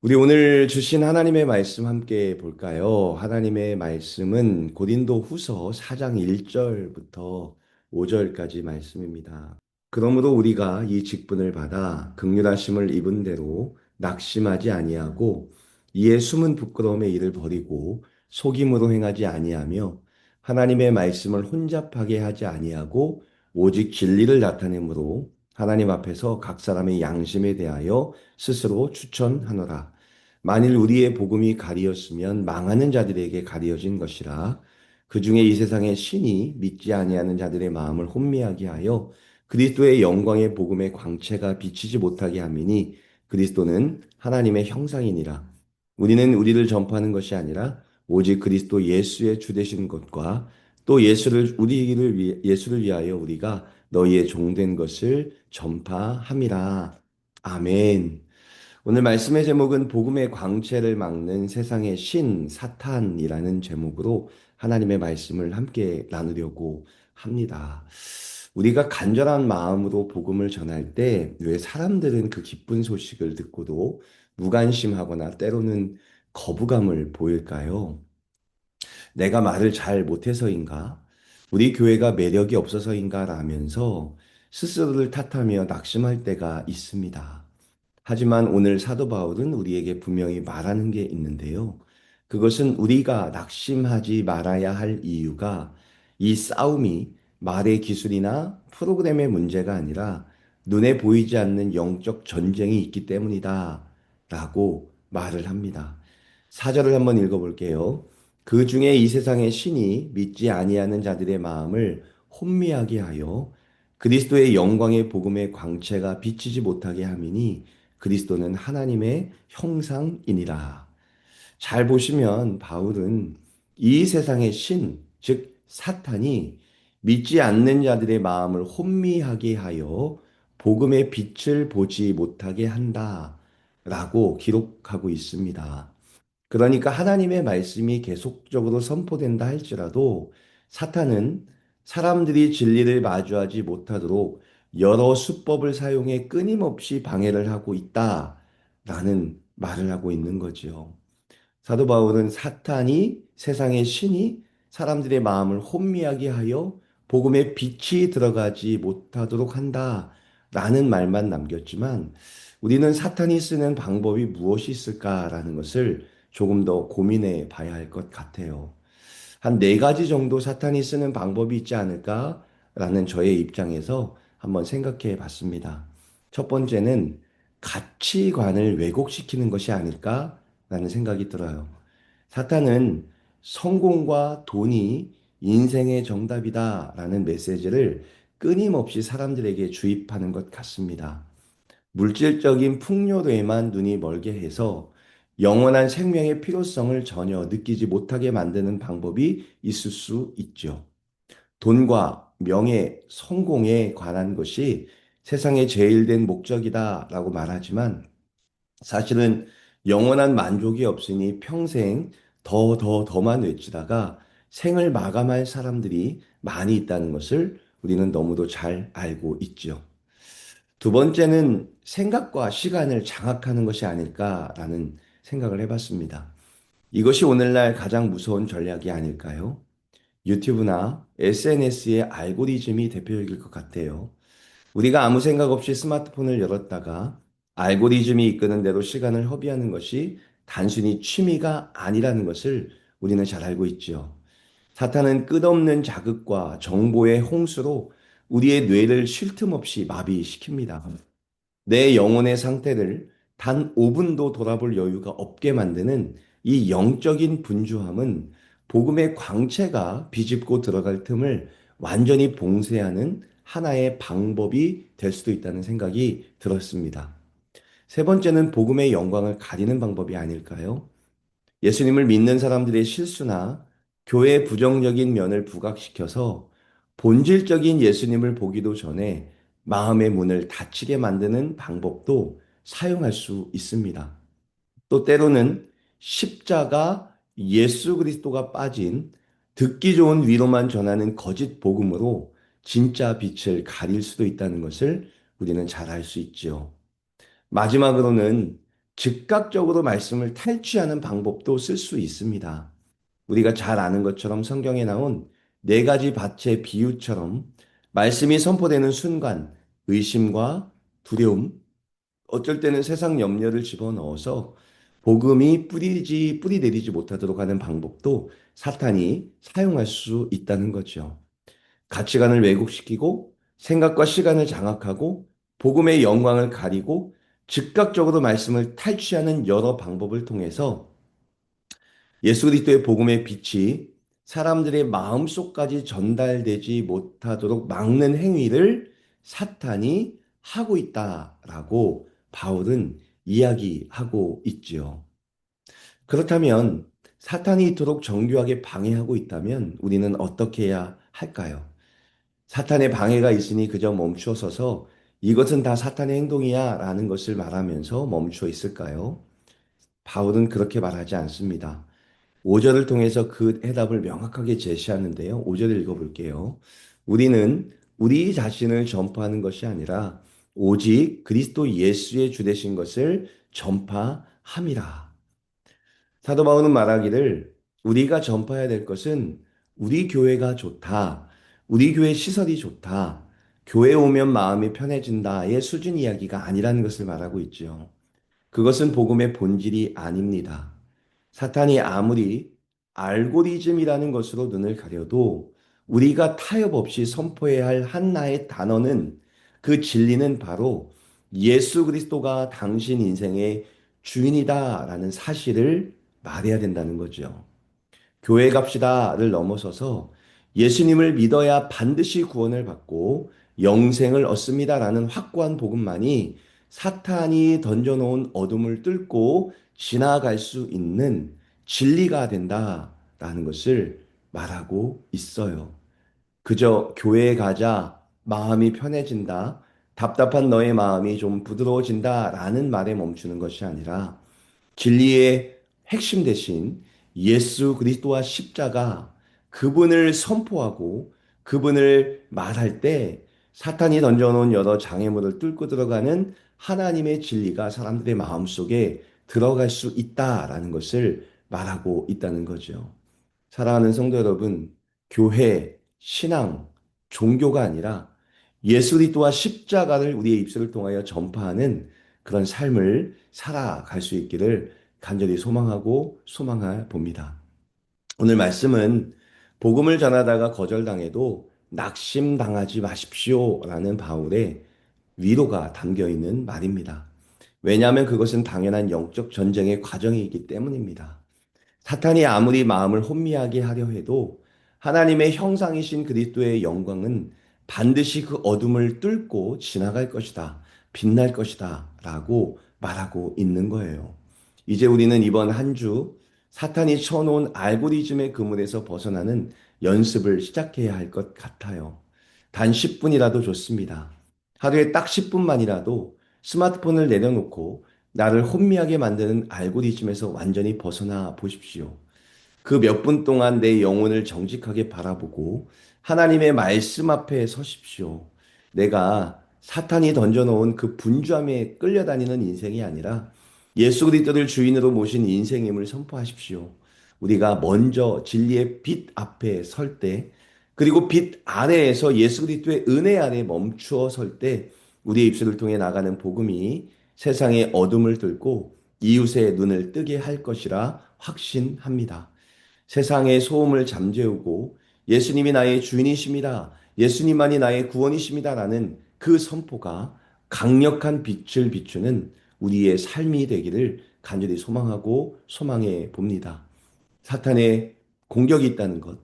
우리 오늘 주신 하나님의 말씀 함께 볼까요? 하나님의 말씀은 고린도 후서 4장 1절부터 5절까지 말씀입니다. 그러므로 우리가 이 직분을 받아 긍휼하심을 입은 대로 낙심하지 아니하고 이에 숨은 부끄러움의 일을 버리고 속임으로 행하지 아니하며 하나님의 말씀을 혼잡하게 하지 아니하고 오직 진리를 나타내므로 하나님 앞에서 각 사람의 양심에 대하여 스스로 추천하노라. 만일 우리의 복음이 가리었으면 망하는 자들에게 가리어진 것이라. 그 중에 이 세상의 신이 믿지 아니하는 자들의 마음을 혼미하게 하여 그리스도의 영광의 복음의 광채가 비치지 못하게 함이니 그리스도는 하나님의 형상이니라. 우리는 우리를 전파하는 것이 아니라 오직 그리스도 예수의 주 되신 것과 또 예수를 위하여 우리가 너희의 종된 것을 전파함이라. 아멘. 오늘 말씀의 제목은 복음의 광채를 막는 세상의 신 사탄이라는 제목으로 하나님의 말씀을 함께 나누려고 합니다. 우리가 간절한 마음으로 복음을 전할 때 왜 사람들은 그 기쁜 소식을 듣고도 무관심하거나 때로는 거부감을 보일까요? 내가 말을 잘 못해서인가? 우리 교회가 매력이 없어서인가? 라면서 스스로를 탓하며 낙심할 때가 있습니다. 하지만 오늘 사도 바울은 우리에게 분명히 말하는 게 있는데요. 그것은 우리가 낙심하지 말아야 할 이유가 이 싸움이 말의 기술이나 프로그램의 문제가 아니라 눈에 보이지 않는 영적 전쟁이 있기 때문이다. 라고 말을 합니다. 사절을 한번 읽어볼게요. 그 중에 이 세상의 신이 믿지 아니하는 자들의 마음을 혼미하게 하여 그리스도의 영광의 복음의 광채가 비치지 못하게 함이니 그리스도는 하나님의 형상이니라. 잘 보시면 바울은 이 세상의 신, 즉 사탄이 믿지 않는 자들의 마음을 혼미하게 하여 복음의 빛을 보지 못하게 한다라고 기록하고 있습니다. 그러니까 하나님의 말씀이 계속적으로 선포된다 할지라도 사탄은 사람들이 진리를 마주하지 못하도록 여러 수법을 사용해 끊임없이 방해를 하고 있다라는 말을 하고 있는 거지요. 사도 바울은 사탄이 세상의 신이 사람들의 마음을 혼미하게 하여 복음의 빛이 들어가지 못하도록 한다라는 말만 남겼지만 우리는 사탄이 쓰는 방법이 무엇이 있을까라는 것을 조금 더 고민해 봐야 할 것 같아요. 한 네 가지 정도 사탄이 쓰는 방법이 있지 않을까라는 저의 입장에서 한번 생각해 봤습니다. 첫 번째는 가치관을 왜곡시키는 것이 아닐까라는 생각이 들어요. 사탄은 성공과 돈이 인생의 정답이다라는 메시지를 끊임없이 사람들에게 주입하는 것 같습니다. 물질적인 풍요로에만 눈이 멀게 해서 영원한 생명의 필요성을 전혀 느끼지 못하게 만드는 방법이 있을 수 있죠. 돈과 명예, 성공에 관한 것이 세상의 제일 된 목적이다라고 말하지만 사실은 영원한 만족이 없으니 평생 더만 외치다가 생을 마감할 사람들이 많이 있다는 것을 우리는 너무도 잘 알고 있죠. 두 번째는 생각과 시간을 장악하는 것이 아닐까라는 생각을 해봤습니다. 이것이 오늘날 가장 무서운 전략이 아닐까요? 유튜브나 SNS의 알고리즘이 대표적일 것 같아요. 우리가 아무 생각 없이 스마트폰을 열었다가 알고리즘이 이끄는 대로 시간을 허비하는 것이 단순히 취미가 아니라는 것을 우리는 잘 알고 있죠. 사탄은 끝없는 자극과 정보의 홍수로 우리의 뇌를 쉴 틈 없이 마비시킵니다. 내 영혼의 상태를 단 5분도 돌아볼 여유가 없게 만드는 이 영적인 분주함은 복음의 광채가 비집고 들어갈 틈을 완전히 봉쇄하는 하나의 방법이 될 수도 있다는 생각이 들었습니다. 세 번째는 복음의 영광을 가리는 방법이 아닐까요? 예수님을 믿는 사람들의 실수나 교회의 부정적인 면을 부각시켜서 본질적인 예수님을 보기도 전에 마음의 문을 닫히게 만드는 방법도 사용할 수 있습니다. 또 때로는 십자가 예수 그리스도가 빠진 듣기 좋은 위로만 전하는 거짓 복음으로 진짜 빛을 가릴 수도 있다는 것을 우리는 잘 알 수 있지요. 마지막으로는 즉각적으로 말씀을 탈취하는 방법도 쓸 수 있습니다. 우리가 잘 아는 것처럼 성경에 나온 네 가지 밭의 비유처럼 말씀이 선포되는 순간 의심과 두려움, 어쩔 때는 세상 염려를 집어넣어서 복음이 뿌리 내리지 못하도록 하는 방법도 사탄이 사용할 수 있다는 거죠. 가치관을 왜곡시키고 생각과 시간을 장악하고 복음의 영광을 가리고 즉각적으로 말씀을 탈취하는 여러 방법을 통해서 예수 그리스도의 복음의 빛이 사람들의 마음속까지 전달되지 못하도록 막는 행위를 사탄이 하고 있다라고 바울은 이야기하고 있지요. 그렇다면 사탄이 이토록 정교하게 방해하고 있다면 우리는 어떻게 해야 할까요? 사탄의 방해가 있으니 그저 멈추어 서서 이것은 다 사탄의 행동이야 라는 것을 말하면서 멈추어 있을까요? 바울은 그렇게 말하지 않습니다. 5절을 통해서 그 해답을 명확하게 제시하는데요. 5절을 읽어볼게요. 우리는 우리 자신을 전파하는 것이 아니라 오직 그리스도 예수의 주 되신 것을 전파함이라. 사도 바울은 말하기를 우리가 전파해야 될 것은 우리 교회가 좋다. 우리 교회 시설이 좋다. 교회 오면 마음이 편해진다의 수준 이야기가 아니라는 것을 말하고 있죠. 그것은 복음의 본질이 아닙니다. 사탄이 아무리 알고리즘이라는 것으로 눈을 가려도 우리가 타협 없이 선포해야 할 한나의 단어는 그 진리는 바로 예수 그리스도가 당신 인생의 주인이다라는 사실을 말해야 된다는 거죠. 교회 갑시다를 넘어서서 예수님을 믿어야 반드시 구원을 받고 영생을 얻습니다라는 확고한 복음만이 사탄이 던져놓은 어둠을 뚫고 지나갈 수 있는 진리가 된다라는 것을 말하고 있어요. 그저 교회에 가자, 마음이 편해진다, 답답한 너의 마음이 좀 부드러워진다라는 말에 멈추는 것이 아니라 진리의 핵심 대신 예수 그리스도와 십자가 그분을 선포하고 그분을 말할 때 사탄이 던져놓은 여러 장애물을 뚫고 들어가는 하나님의 진리가 사람들의 마음속에 들어갈 수 있다라는 것을 말하고 있다는 거죠. 사랑하는 성도 여러분, 교회, 신앙, 종교가 아니라 예수 그리스도와 십자가를 우리의 입술을 통하여 전파하는 그런 삶을 살아갈 수 있기를 간절히 소망하고 소망해 봅니다. 오늘 말씀은 복음을 전하다가 거절당해도 낙심당하지 마십시오라는 바울의 위로가 담겨 있는 말입니다. 왜냐하면 그것은 당연한 영적 전쟁의 과정이기 때문입니다. 사탄이 아무리 마음을 혼미하게 하려 해도 하나님의 형상이신 그리스도의 영광은 반드시 그 어둠을 뚫고 지나갈 것이다. 빛날 것이다. 라고 말하고 있는 거예요. 이제 우리는 이번 한 주 사탄이 쳐놓은 알고리즘의 그물에서 벗어나는 연습을 시작해야 할 것 같아요. 단 10분이라도 좋습니다. 하루에 딱 10분만이라도 스마트폰을 내려놓고 나를 혼미하게 만드는 알고리즘에서 완전히 벗어나 보십시오. 그 몇 분 동안 내 영혼을 정직하게 바라보고 하나님의 말씀 앞에 서십시오. 내가 사탄이 던져놓은 그 분주함에 끌려다니는 인생이 아니라 예수 그리스도를 주인으로 모신 인생임을 선포하십시오. 우리가 먼저 진리의 빛 앞에 설 때, 그리고 빛 아래에서 예수 그리스도의 은혜 아래 멈추어 설 때, 우리의 입술을 통해 나가는 복음이 세상의 어둠을 뚫고 이웃의 눈을 뜨게 할 것이라 확신합니다. 세상의 소음을 잠재우고 예수님이 나의 주인이십니다. 예수님만이 나의 구원이십니다라는 그 선포가 강력한 빛을 비추는 우리의 삶이 되기를 간절히 소망하고 소망해 봅니다. 사탄의 공격이 있다는 것,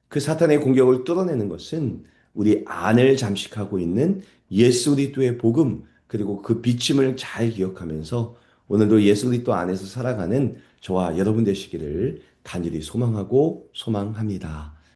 그 사탄의 공격을 뚫어내는 것은 우리 안을 잠식하고 있는 예수 그리스도의 복음 그리고 그 비침을 잘 기억하면서 오늘도 예수 그리스도 안에서 살아가는 저와 여러분 되시기를 간절히 소망하고 소망합니다.